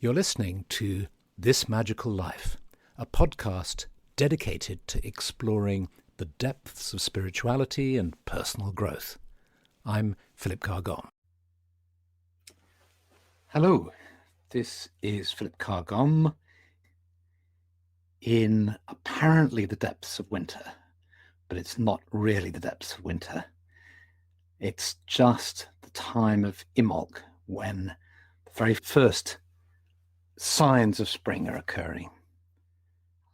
You're listening to This Magical Life, a podcast dedicated to exploring the depths of spirituality and personal growth. I'm Philip Carr-Gomm. Hello, this is Philip Carr-Gomm in apparently the depths of winter, but it's not really the depths of winter. It's just the time of Imbolc when the very first signs of spring are occurring.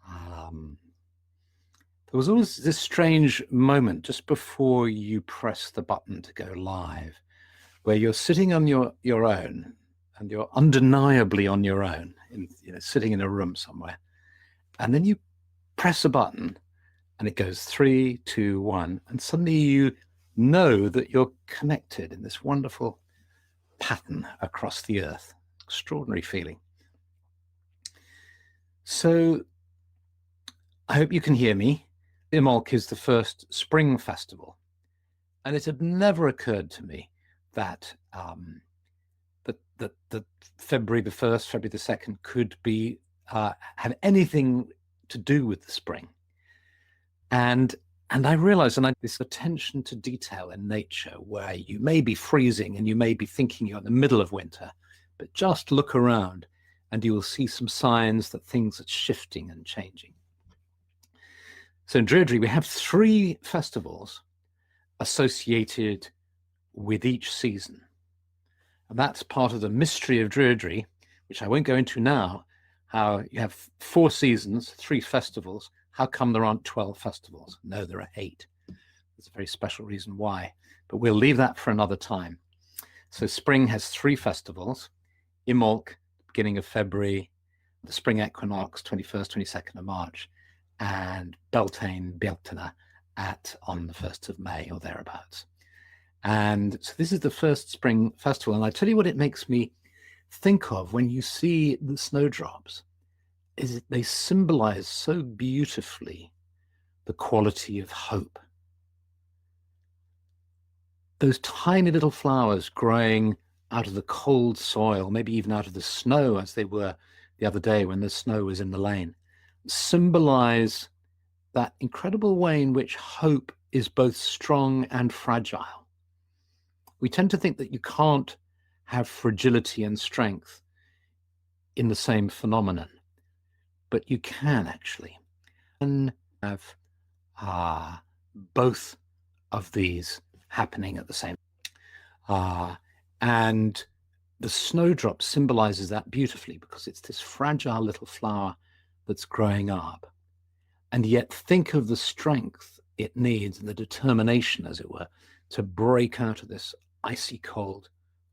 There was always this strange moment just before you press the button to go live, where you're sitting on your own, and you're undeniably on your own, sitting in a room somewhere, and then you press a button, and it goes 3, 2, 1, and suddenly you know that you're connected in this wonderful pattern across the earth. Extraordinary feeling. So I hope you can hear me. Imbolc is the first spring festival, and it had never occurred to me that that February the 1st, February the 2nd could be have anything to do with the spring. And I realized, this attention to detail in nature, where you may be freezing and you may be thinking you're in the middle of winter, but just look around and you will see some signs that things are shifting and changing. So in Druidry, we have 3 festivals associated with each season. And that's part of the mystery of Druidry, which I won't go into now, how you have 4 seasons, 3 festivals. How come there aren't 12 festivals? No, there are 8. There's a very special reason why, but we'll leave that for another time. So spring has 3 festivals: Imbolc, beginning of February, the spring equinox, 21st, 22nd of March, and Beltane, Beltana on the 1st of May or thereabouts. And so this is the first spring festival. And I tell you what it makes me think of when you see the snowdrops, is that they symbolize so beautifully the quality of hope. Those tiny little flowers growing out of the cold soil, maybe even out of the snow, as they were the other day when the snow was in the lane, symbolize that incredible way in which hope is both strong and fragile. We tend to think that you can't have fragility and strength in the same phenomenon, but you can actually. And have both of these happening at the same time. And the snowdrop symbolizes that beautifully, because it's this fragile little flower that's growing up. And yet think of the strength it needs and the determination, as it were, to break out of this icy cold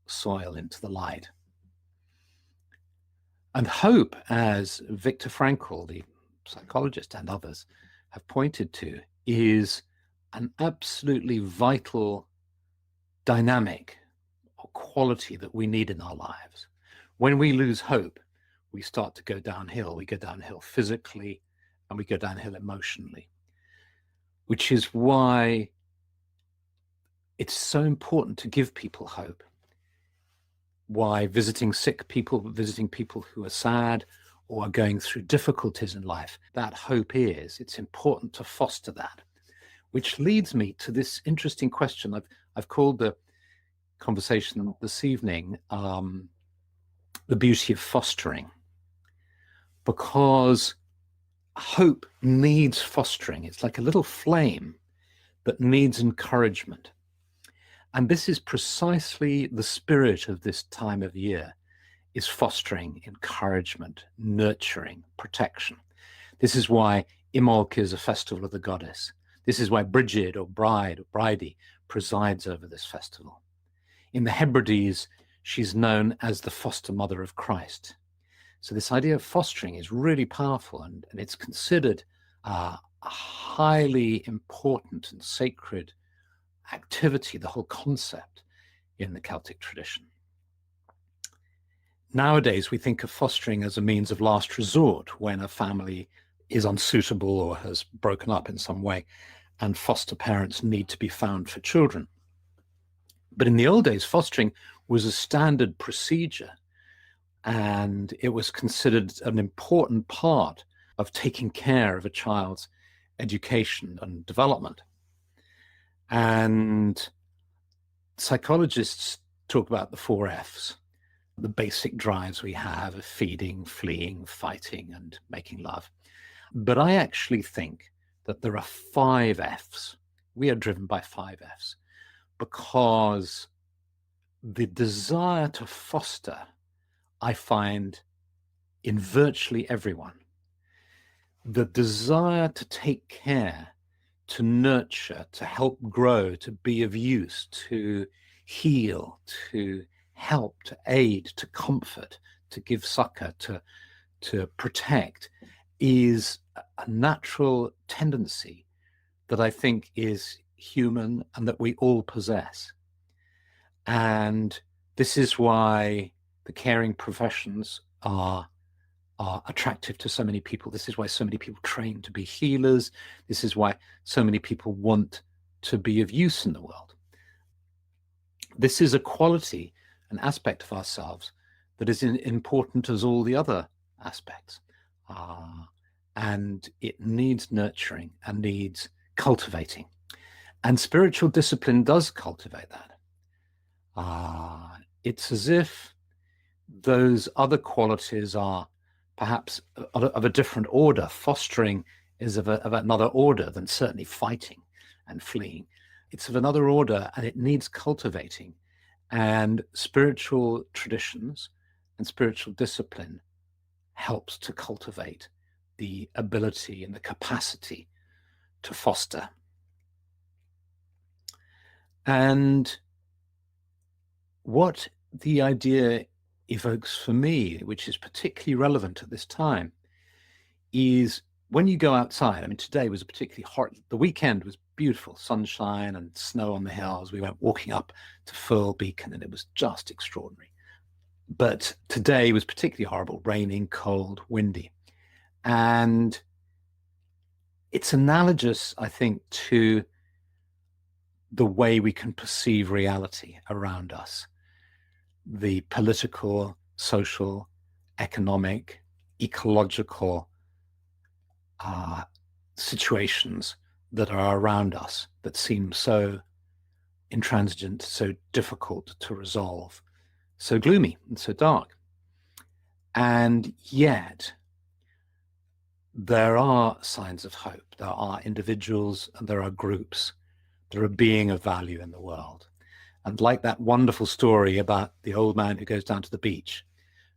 soil into the light. And hope, as Viktor Frankl, the psychologist, and others have pointed to, is an absolutely vital dynamic or quality that we need in our lives. When we lose hope, we start to go downhill. We go downhill physically and we go downhill emotionally, which is why it's so important to give people hope. Why visiting sick people, visiting people who are sad or are going through difficulties in life, that hope it's important to foster that. Which leads me to this interesting question. I've called the conversation this evening the beauty of fostering, because hope needs fostering. It's like a little flame that needs encouragement. And this is precisely the spirit of this time of year, is fostering, encouragement, nurturing, protection. This is why Imbolc is a festival of the goddess. This is why Brigid, or bride, or bridie, presides over this festival. In the Hebrides, she's known as the foster mother of Christ. So this idea of fostering is really powerful, and it's considered a highly important and sacred activity, the whole concept in the Celtic tradition. Nowadays, we think of fostering as a means of last resort when a family is unsuitable or has broken up in some way, and foster parents need to be found for children. But in the old days, fostering was a standard procedure And it was considered an important part of taking care of a child's education and development. And psychologists talk about the 4 F's, the basic drives we have of feeding, fleeing, fighting, and making love. But I actually think that there are 5 F's. We are driven by 5 F's because the desire to foster, I find, in virtually everyone. The desire to take care, to nurture, to help grow, to be of use, to heal, to help, to aid, to comfort, to give succor, to protect, is a natural tendency that I think is human and that we all possess. And this is why the caring professions are attractive to so many people. This is why so many people train to be healers. This is why so many people want to be of use in the world. This is a quality, an aspect of ourselves that is important as all the other aspects. And it needs nurturing and needs cultivating. And spiritual discipline does cultivate that. It's as if those other qualities are perhaps of a different order. Fostering is of another order than certainly fighting and fleeing. It's of another order, and it needs cultivating. And spiritual traditions and spiritual discipline helps to cultivate the ability and the capacity to foster. And what the idea evokes for me, which is particularly relevant at this time, is when you go outside. I mean, today was a particularly hot, the weekend was beautiful, sunshine and snow on the hills. We went walking up to Firle Beacon and it was just extraordinary. But today was particularly horrible, raining, cold, windy. And it's analogous, I think, to the way we can perceive reality around us. The political, social, economic, ecological situations that are around us that seem so intransigent, so difficult to resolve, so gloomy and so dark. And yet, there are signs of hope. There are individuals and there are groups. There are being of value in the world. And like that wonderful story about the old man who goes down to the beach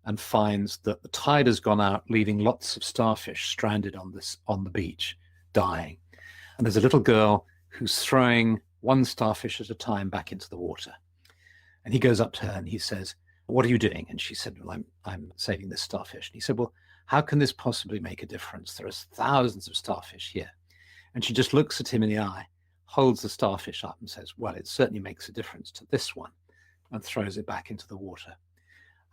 and finds that the tide has gone out, leaving lots of starfish stranded on the beach, dying. And there's a little girl who's throwing one starfish at a time back into the water. And he goes up to her and he says, "What are you doing?" And she said, "Well, I'm saving this starfish." And he said, "Well, how can this possibly make a difference? There are thousands of starfish here." And she just looks at him in the eye, holds the starfish up and says, "Well, it certainly makes a difference to this one," and throws it back into the water.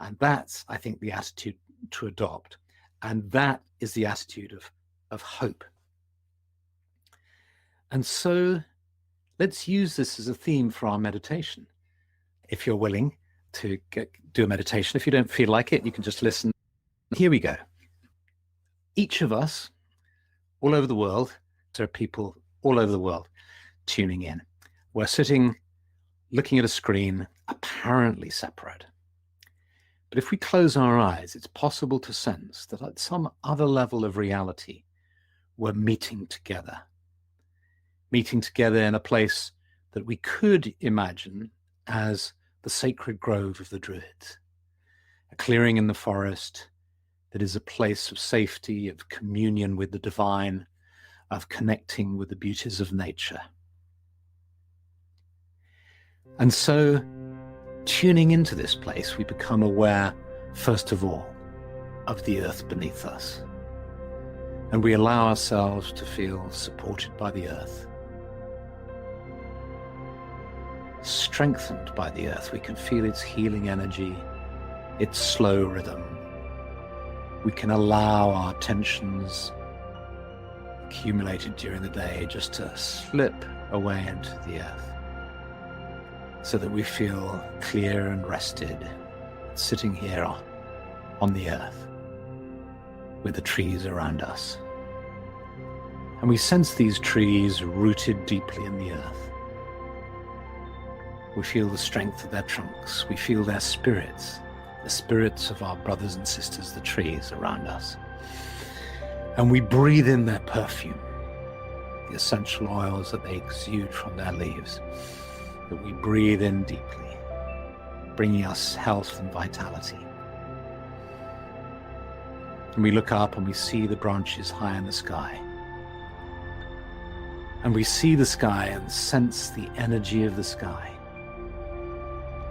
And that's, I think, the attitude to adopt. And that is the attitude of hope. And so let's use this as a theme for our meditation. If you're willing to do a meditation, if you don't feel like it, you can just listen. Here we go. Each of us, all over the world, there are people all over the world tuning in. We're sitting, looking at a screen, apparently separate. But if we close our eyes, it's possible to sense that at some other level of reality, we're meeting together in a place that we could imagine as the sacred grove of the Druids, a clearing in the forest that is a place of safety, of communion with the divine, of connecting with the beauties of nature. And so, tuning into this place, we become aware, first of all, of the earth beneath us. And we allow ourselves to feel supported by the earth, strengthened by the earth. We can feel its healing energy, its slow rhythm. We can allow our tensions accumulated during the day just to slip away into the earth, so that we feel clear and rested, sitting here on the earth with the trees around us. And we sense these trees rooted deeply in the earth. We feel the strength of their trunks. We feel their spirits, the spirits of our brothers and sisters, the trees around us. And we breathe in their perfume, the essential oils that they exude from their leaves, that we breathe in deeply, bringing us health and vitality. And we look up and we see the branches high in the sky. And we see the sky and sense the energy of the sky.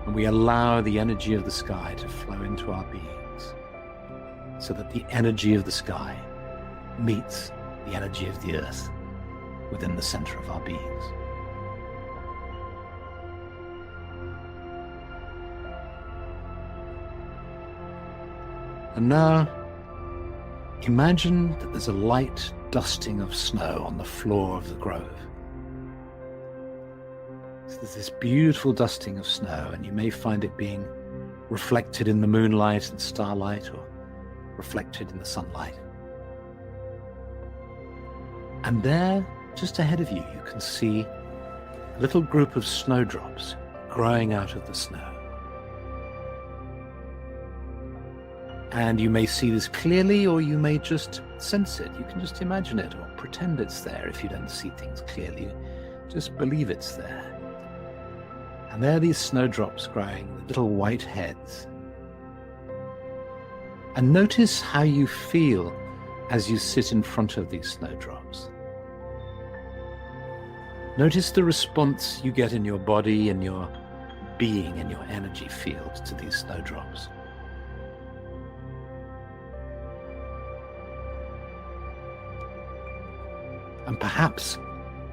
And we allow the energy of the sky to flow into our beings, so that the energy of the sky meets the energy of the earth within the center of our beings. And now, imagine that there's a light dusting of snow on the floor of the grove. So there's this beautiful dusting of snow, and you may find it being reflected in the moonlight and starlight, or reflected in the sunlight. And there, just ahead of you, you can see a little group of snowdrops growing out of the snow. And you may see this clearly, or you may just sense it. You can just imagine it, or pretend it's there if you don't see things clearly. Just believe it's there. And there are these snowdrops growing with little white heads. And notice how you feel as you sit in front of these snowdrops. Notice the response you get in your body and your being and your energy field to these snowdrops. And perhaps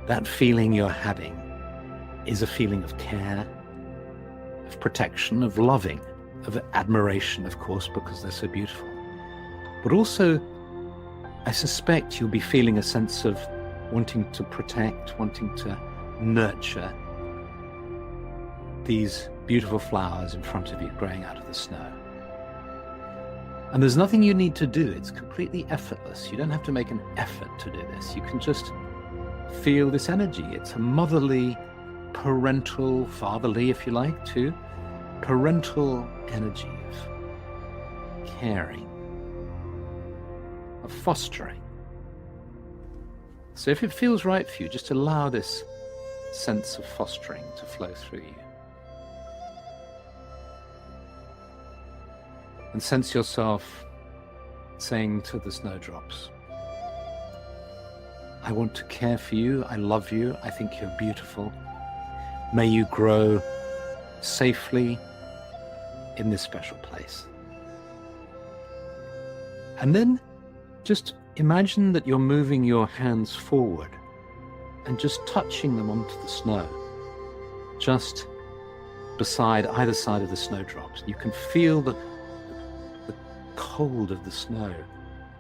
that feeling you're having is a feeling of care, of protection, of loving, of admiration, of course, because they're so beautiful. But also, I suspect you'll be feeling a sense of wanting to protect, wanting to nurture these beautiful flowers in front of you growing out of the snow. And there's nothing you need to do. It's completely effortless. You don't have to make an effort to do this. You can just feel this energy. It's a motherly, parental, fatherly, if you like, too, parental energy of caring, of fostering. So if it feels right for you, just allow this sense of fostering to flow through you. And sense yourself saying to the snowdrops, I want to care for you, I love you, I think you're beautiful. May you grow safely in this special place. And then just imagine that you're moving your hands forward and just touching them onto the snow, just beside either side of the snowdrops. You can feel the cold of the snow,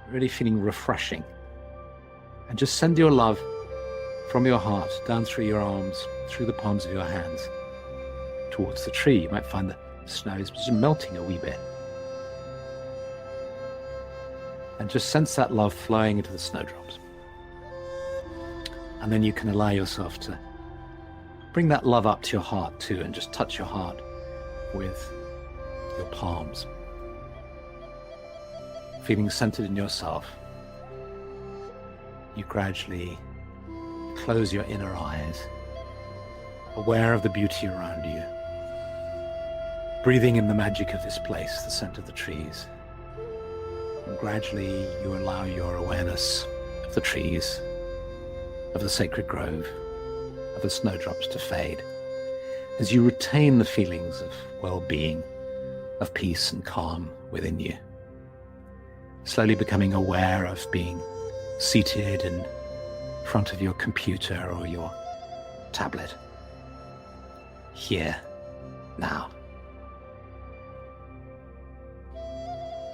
really feeling refreshing. And just send your love from your heart down through your arms, through the palms of your hands, towards the tree. You might find the snow is just melting a wee bit. And just sense that love flowing into the snowdrops. And then you can allow yourself to bring that love up to your heart too, and just touch your heart with your palms. Feeling centered in yourself, you gradually close your inner eyes, aware of the beauty around you, breathing in the magic of this place, the scent of the trees. And gradually you allow your awareness of the trees, of the sacred grove, of the snowdrops to fade, as you retain the feelings of well-being, of peace and calm within you. Slowly becoming aware of being seated in front of your computer or your tablet, here, now.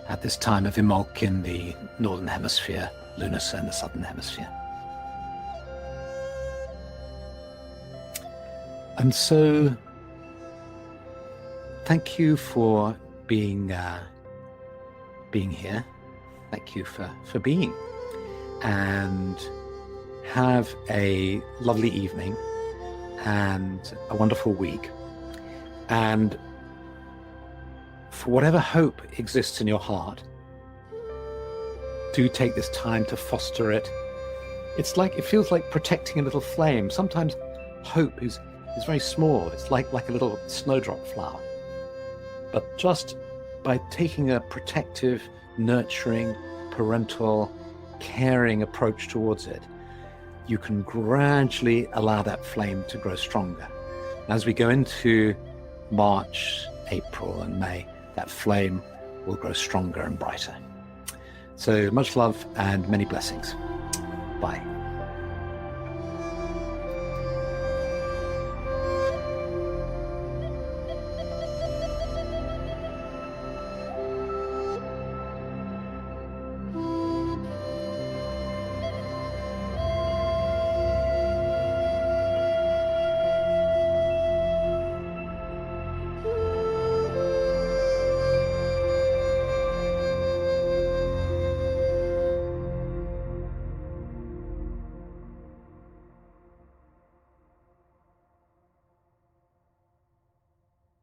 At this time of Imbolc in the northern hemisphere, Lunar in the southern hemisphere. And so, thank you for being being here. Thank you for being. And have a lovely evening and a wonderful week. And for whatever hope exists in your heart, do take this time to foster it. It feels like protecting a little flame. Sometimes hope is very small. It's like a little snowdrop flower. But just by taking a protective, nurturing, parental, caring approach towards it, you can gradually allow that flame to grow stronger. As we go into March, April, and May, that flame will grow stronger and brighter. So much love and many blessings. Bye.